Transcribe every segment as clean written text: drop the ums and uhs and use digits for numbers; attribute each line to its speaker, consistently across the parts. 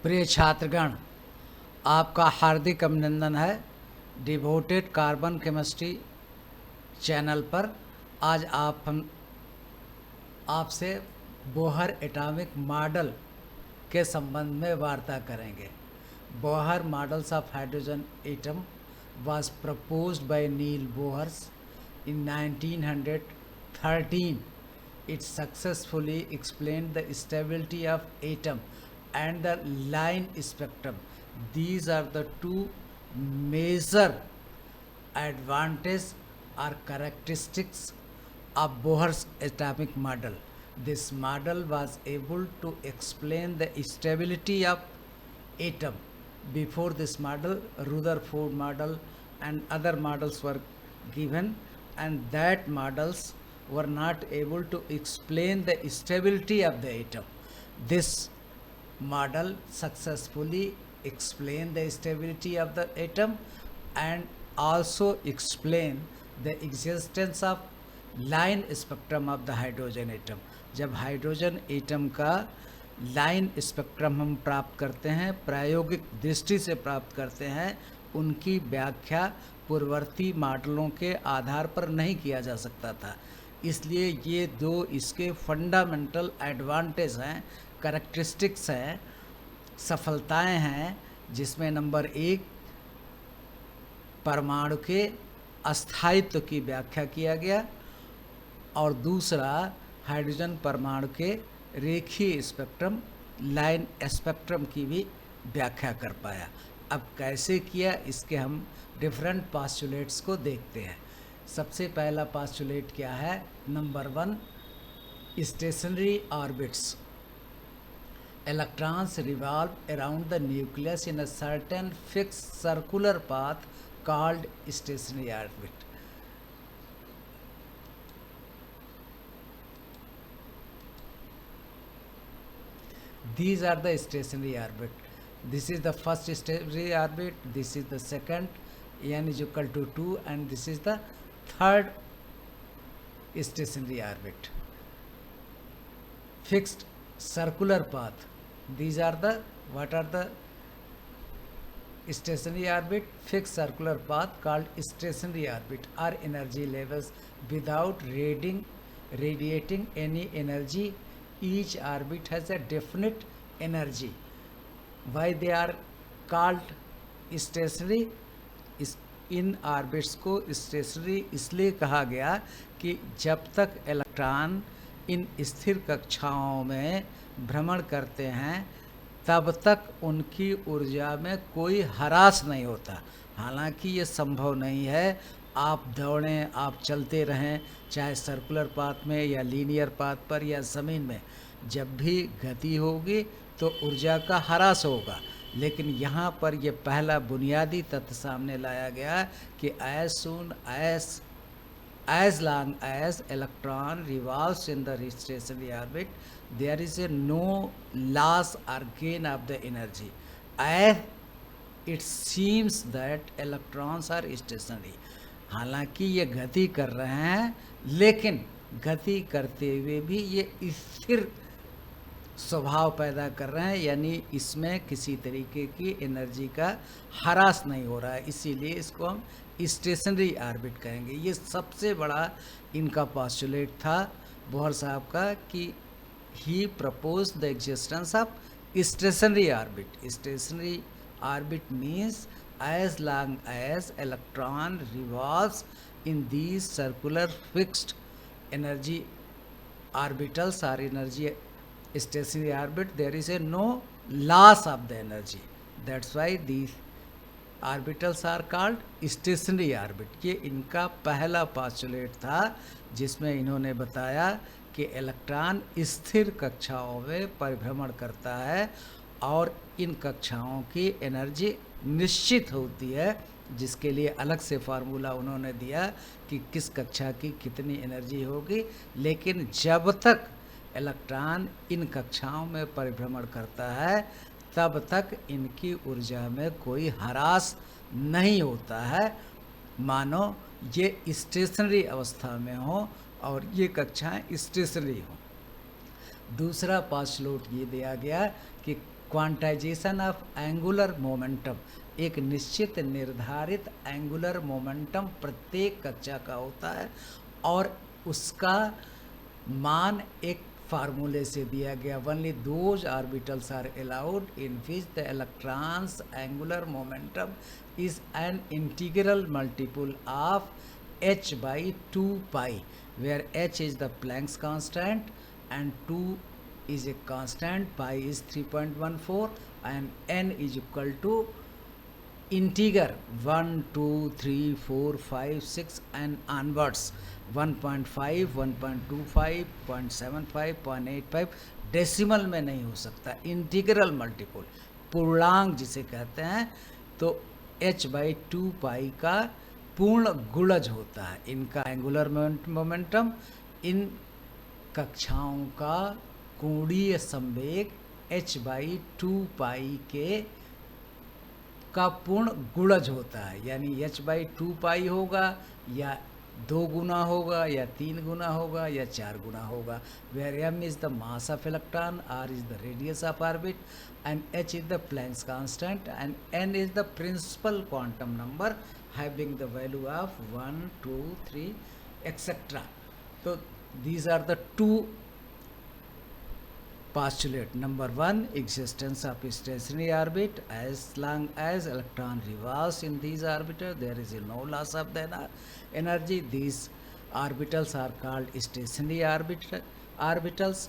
Speaker 1: प्रिय छात्रगण, आपका हार्दिक अभिनंदन है डिवोटेड कार्बन केमिस्ट्री चैनल पर। आज हम आपसे बोहर एटॉमिक मॉडल के संबंध में वार्ता करेंगे। Bohr models of hydrogen atom was proposed by Niels Bohr in 1913. It successfully explained the stability of atom and the line spectrum. These are the two major advantages or characteristics of Bohr's atomic model. This model was able to explain the stability of atom. Before this model, Rutherford model and other models were given, and that models were not able to explain the stability of the atom. This model successfully explained the stability of the atom and also explain the existence of line spectrum of the hydrogen atom. जब hydrogen atom का line spectrum हम प्राप्त करते हैं, प्रायोगिक दृष्टि से प्राप्त करते हैं, उनकी व्याख्या पूर्ववर्ती मॉडलों के आधार पर नहीं किया जा सकता था। इसलिए ये दो इसके फंडामेंटल एडवांटेज हैं, करैक्टरिस्टिक्स हैं, सफलताएं हैं, जिसमें नंबर 1 परमाणु के अस्थायित्व की व्याख्या किया गया और दूसरा हाइड्रोजन परमाणु के रेखीय स्पेक्ट्रम लाइन स्पेक्ट्रम की भी व्याख्या कर पाया। अब कैसे किया, इसके हम डिफरेंट पास्टुलेट्स को देखते हैं। सबसे पहला पास्टुलेट क्या है? Number 1, stationary orbits. Electrons revolve around the nucleus in a certain fix circular path called stationary orbit. These are the stationary orbit. This is the first stationary orbit, this is the second, n is equal to 2, and this is the third stationary orbit. Fixed circular path. These are the, what are the stationary orbit? Fixed circular path called stationary orbit are energy levels without radiating any energy. Each orbit has a definite energy. Why they are called stationary? In orbits को stationery इसलिए कहा गया कि जब तक electron in स्थिर कक्षाओं में भ्रमण करते हैं तब तक उनकी ऊर्जा में कोई ह्रास नहीं होता। हालांकि ये संभव नहीं है, आप दौड़ें, आप चलते रहें, चाहे सर्कुलर पाथ में या लीनियर पाथ पर या ज़मीन में, जब भी गति होगी तो ऊर्जा का ह्रास होगा। लेकिन यहाँ पर यह पहला बुनियादी तथ्य सामने लाया गया कि as long as electron revolves in the stationary orbit, there is a no loss or gain of the energy, as it seems that electrons are stationary. हालांकि ये गति कर रहे हैं, लेकिन गति करते हुए भी ये स्थिर स्वभाव पैदा कर रहे हैं, यानी इसमें किसी तरीके की एनर्जी का ह्रास नहीं हो रहा है, इसीलिए इसको हम स्टेशनरी ऑर्बिट कहेंगे। ये सबसे बड़ा इनका पोस्टुलेट था बोहर साहब का कि ही propose the existence of stationary orbit. Stationary orbit means as long as electron revolves in these circular fixed energy orbitals or energy stationary orbit, there is a no loss of the energy. That's why these orbitals are called stationary orbit. ये इनका पहला postulate था जिसमें इन्होंने बताया कि electron स्थिर कक्षाओं में परिभ्रमण करता है और इन कक्षाओं की एनर्जी निश्चित होती है, जिसके लिए अलग से फार्मूला उन्होंने दिया कि किस कक्षा की कितनी एनर्जी होगी। लेकिन जब तक इलेक्ट्रॉन इन कक्षाओं में परिभ्रमण करता है तब तक इनकी ऊर्जा में कोई ह्रास नहीं होता है, मानो ये स्टेशनरी अवस्था में हो और ये कक्षाएं स्टेशनरी हों। दूसरा पोस्टुलेट ये दिया गया कि क्वांटाइजेशन ऑफ एंगुलर मोमेंटम, एक निश्चित निर्धारित एंगुलर मोमेंटम प्रत्येक कक्षा का होता है और उसका मान एक फार्मूले से दिया गया। Only those orbitals are allowed in which the electrons angular momentum is an integral multiple of h by 2 pi, where h is the Planck's constant and 2 is a constant, pi is 3.14 and n is equal to integer 1 2 3 4 5 6 and onwards 1.5 1.25 0.75 0.85 decimal में नहीं हो सकता, integral multiple पूर्णांक जिसे कहते हैं, तो h by 2 पाई का पूर्ण गुणज होता है इनका एंगुलर मोमेंटम। इन कक्षाओं का कोणीय संवेग h बाई 2 पाई के का पूर्ण गुणज होता है, यानी h बाई 2 पाई होगा या 2 गुना होगा या 3 गुना होगा या 4 गुना होगा। Where m is the mass of electron, r is the radius of orbit and h is the Planck's constant and n is the principal quantum number having the value of 1 2 3 etc. So these are the two postulate. Number 1, existence of stationary orbit. As long as electron revolves in these orbitals, there is no loss of the energy. These orbitals are called stationary orbitals.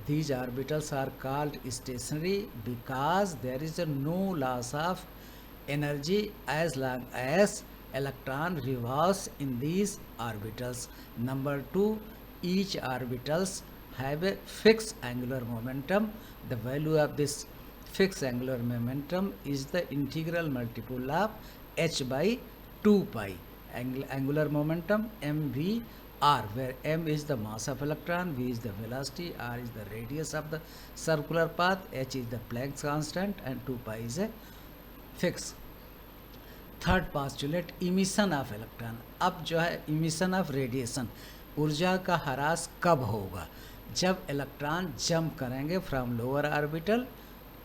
Speaker 1: These orbitals are called stationary because there is no loss of energy as long as electron revolves in these orbitals. Number 2, each orbitals have a fixed angular momentum. The value of this fixed angular momentum is the integral multiple of h by 2 pi. Angular momentum mvr, where m is the mass of electron, v is the velocity, r is the radius of the circular path, h is the Planck's constant and 2 pi is a fixed. Third postulate, emission of electron. अब जो है emission of radiation, ऊर्जा का ह्रास कब होगा? जब electron jump करेंगे from lower orbital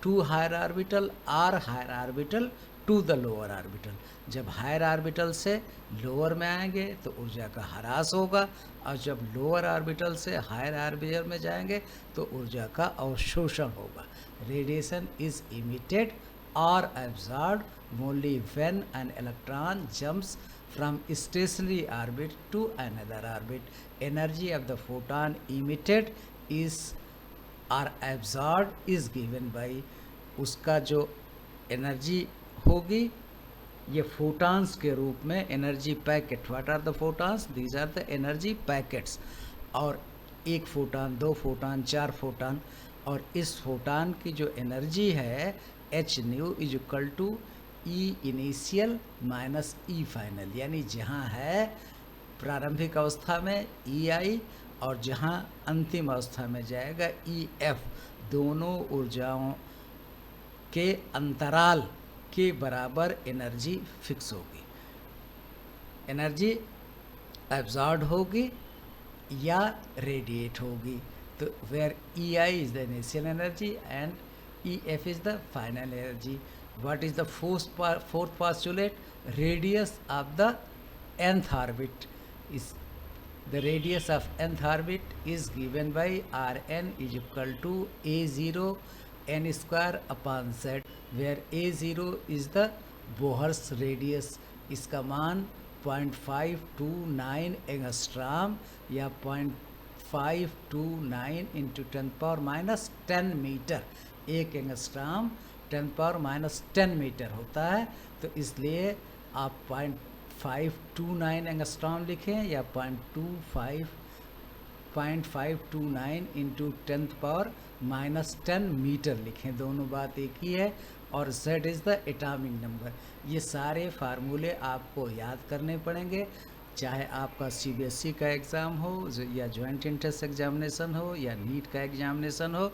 Speaker 1: to higher orbital और higher orbital to the lower orbital. जब हायर ऑर्बिटल से लोअर में आएंगे तो ऊर्जा का ह्रास होगा और जब लोअर ऑर्बिटल से हायर ऑर्बिटल में जाएंगे तो ऊर्जा का अवशोषण होगा। Radiation is emitted or absorbed only when an electron jumps from stationary orbit to another orbit. Energy of the photon emitted is or absorbed is given by, उसका जो एनर्जी होगी ये फोटॉन्स के रूप में energy packet. What are the photons? These are the energy packets. और एक photon, 2 photon, 4 photon, और इस फोटॉन की जो एनर्जी है H nu is equal to E initial minus E final, यानी जहाँ है प्रारंभिक अवस्था में ई आई और जहाँ अंतिम अवस्था में जाएगा ई एफ, दोनों ऊर्जाओं के अंतराल के बराबर एनर्जी फिक्स होगी। एनर्जी एब्जॉर्ब होगी या रेडिएट होगी। तो where E I is the initial energy and EF is the final energy. What is the fourth postulate? Radius of the nth orbit is the radius of nth orbit is given by Rn is equal to A0 n square upon z, where A0 is the Bohr's radius. इसका मान 0.529 angstrom या 0.529 into 10⁻⁻10 metre, 1 angstrom 10⁻⁻10 metre होता है। तो इसलिए आप 0.529 angstrom लिखें या 0.529 इंटू 10⁻⁻10 मीटर लिखें, दोनों बात एक ही है। और z is the atomic number. ये सारे फार्मूले आपको याद करने पड़ेंगे, चाहे आपका CBSE का एग्ज़ाम हो या जॉइंट एंट्रेंस एग्जामिनेशन हो या नीट का एग्जामिनेशन हो।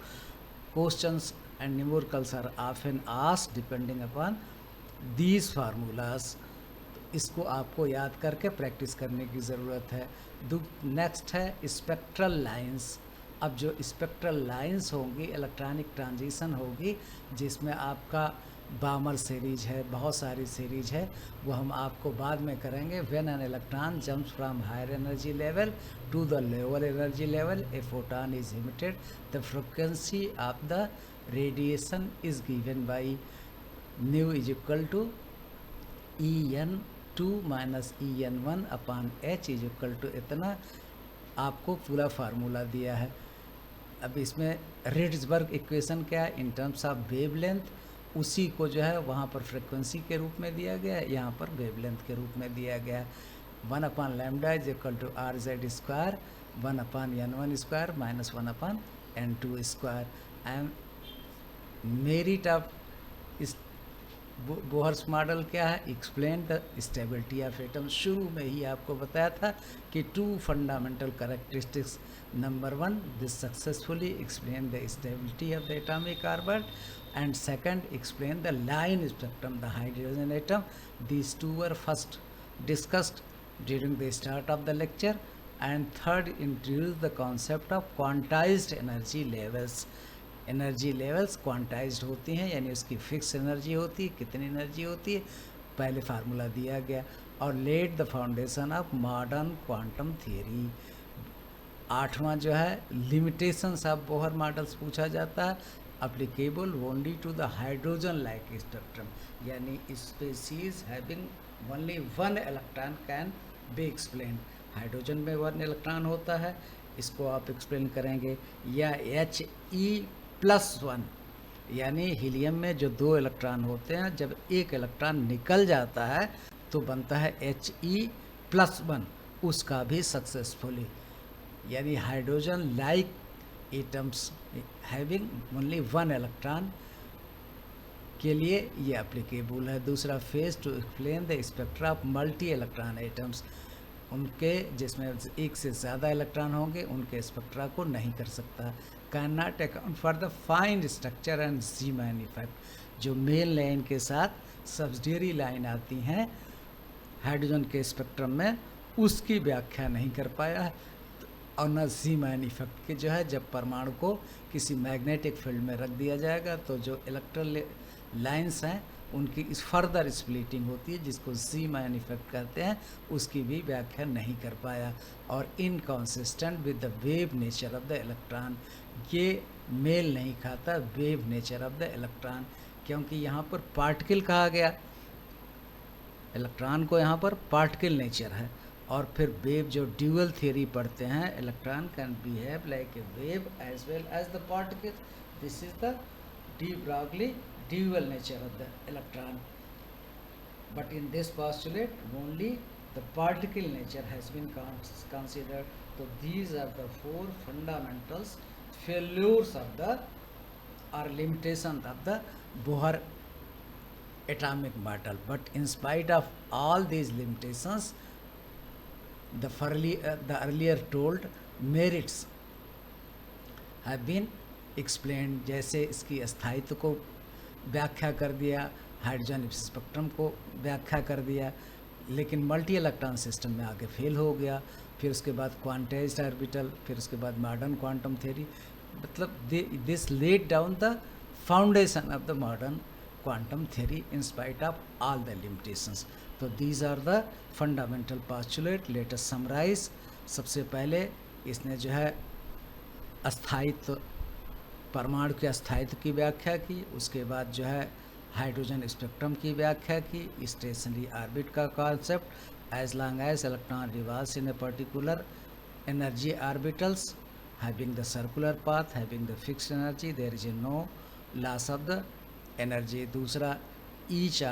Speaker 1: Questions and numericals are often asked depending upon these formulas. इसको आपको याद करके प्रैक्टिस करने की ज़रूरत है। नेक्स्ट है स्पेक्ट्रल लाइंस। अब जो स्पेक्ट्रल लाइंस होंगी, इलेक्ट्रॉनिक ट्रांजिशन होगी, जिसमें आपका बामर सीरीज है, बहुत सारी सीरीज है, वो हम आपको बाद में करेंगे। When an electron jumps from higher energy level to the lower energy level, a photon is emitted, the frequency of the radiation is given by nu is equal to En2 minus En1 upon h is equal to इतना। आपको पूरा formula दिया है। अब इसमें रिड्सबर्ग equation क्या है in terms of wavelength, उसी को जो है वहाँ पर फ्रिक्वेंसी के रूप में दिया गया है, यहाँ पर वेवलेंथ के रूप में दिया गया है। 1 upon lambda is equal to R Z square 1 upon n1 square minus 1 upon n2 square. And merit of इस बोहर्स मॉडल क्या है? Explain the stability of atom. शुरू में ही आपको बताया था कि 2 fundamental characteristics. Number 1, this successfully explain the stability of the atomic carbon, and second, explain the line spectrum the hydrogen atom. These 2 were first discussed during the start of the lecture, and third, introduce the concept of quantized energy levels। Energy levels quantized होती हैं, यानी उसकी fix energy होती है, कितनी energy होती है, पहले फार्मूला दिया गया। और laid the foundation of modern quantum theory. 8वां जो है लिमिटेशंस ऑफ बोहर मॉडल्स पूछा जाता है। Applicable only to the hydrogen like spectrum, यानी species having only 1 electron can be explain. Hydrogen में 1 इलेक्ट्रॉन होता है, इसको आप एक्सप्लेन करेंगे। या He+1, यानी हीलियम में जो 2 इलेक्ट्रॉन होते हैं, जब एक इलेक्ट्रॉन निकल जाता है तो बनता है He+1, उसका भी सक्सेसफुली। यानी hydrogen like atoms having only 1 electron के लिए ये एप्लीकेबल है। दूसरा phase two explain the spectra of multi electron atoms, उनके जिसमें एक से ज़्यादा इलेक्ट्रॉन होंगे उनके स्पेक्ट्रा को नहीं कर सकता। Can not account for the fine structure and Zeeman effect. जो मेन लाइन के साथ सब्सिडियरी लाइन आती हैं हाइड्रोजन के स्पेक्ट्रम में, उसकी व्याख्या नहीं कर पाया है। और न ज़ीमैन इफेक्ट के जो है, जब परमाणु को किसी मैग्नेटिक फील्ड में रख दिया जाएगा तो जो इलेक्ट्रल लाइंस हैं उनकी इस फर्दर स्प्लिटिंग होती है, जिसको ज़ीमैन इफेक्ट कहते हैं, उसकी भी व्याख्या नहीं कर पाया। और inconsistent with the wave nature of the electron, ये मेल नहीं खाता wave nature of the electron, क्योंकि यहाँ पर पार्टिकल कहा गया, इलेक्ट्रॉन को यहाँ पर पार्टिकल नेचर है। और फिर वेव जो ड्यूअल थ्योरी पढ़ते हैं, electron can behave like a wave as well as the particle. This is the de Broglie dual nature of the electron, but in this postulate only the particle nature has been considered. So these are the 4 fundamentals failures of the or limitations of the Bohr atomic model. But in spite of all these limitations, the earlier told merits have been explained। जैसे इसकी स्थायित्व को व्याख्या कर दिया, hydrogen spectrum को व्याख्या कर दिया, लेकिन मल्टी इलेक्ट्रॉन सिस्टम में आगे फेल हो गया। फिर उसके बाद क्वांटाइज्ड ऑर्बिटल, फिर उसके बाद मॉडर्न क्वांटम थ्योरी, मतलब this laid down the foundation of the modern quantum theory in spite of all the limitations. तो these are the fundamental postulate. Let us summarise. सबसे पहले इसने जो है अस्थायित्व, परमाणु के अस्थायित्व की व्याख्या की, उसके बाद जो है हाइड्रोजन स्पेक्ट्रम की व्याख्या की, स्टेशनरी ऑर्बिट का concept, as long as electron revolves in a particular energy orbitals having the circular path, having the fixed energy, there is a no loss of the energy. दूसरा, each